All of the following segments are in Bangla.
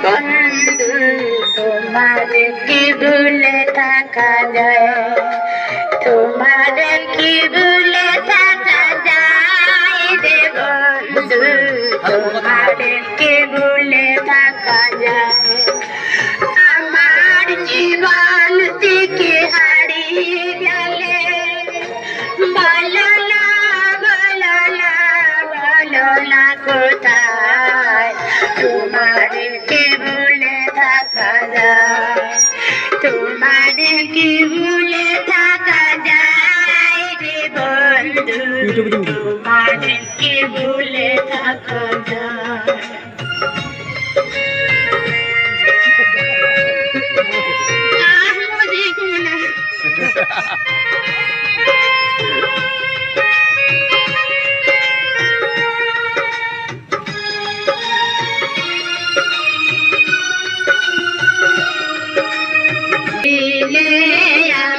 বন্ধু তোমার কি ভুলে থাকা যায়, তোমার কি ভুলে থাকা যায় রে বন্ধু, তোমার কি ভুলে থাকা যায়। আমার জীবন থেকে হারিয়ে গেলে বলো না, বলো না, বলো না কোথায় তোমার কি ভুলে থাকা যায়, তোমার কি ভুলে থাকা যায় রে বন্ধু, তোমার কি ভুলে থাকা যায়।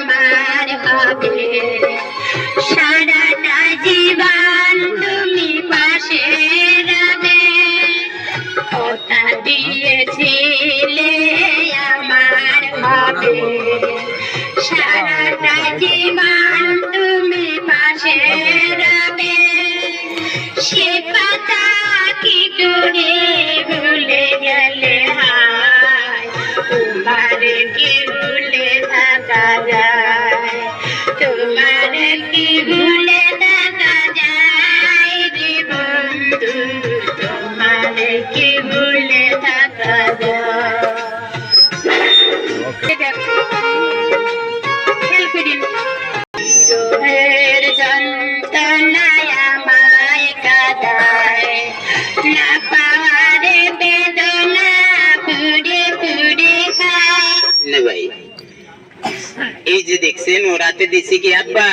আমার হবে সারাটা জীবন তুমি পাশে রবে, কথা দিয়েছিলে আমার হবে সারাটা জীবন তুমি পাশে রবে, সে কথা কি করে ভুলে গেলে হায়, তোমার কি ভুলে থাকা যায়, তোমার কি ভুলে থাকা যায় রে বন্ধু, তোমার কি ভুলে থাকা যায়। বিরহের যন্ত্রণায় আমায় কাঁদায়, না পাওয়ার বেদনা পুড়ে পুড়ে খায়। না ভাই, এই যে দেখছেন ও রাতে দিছি কি আব্বা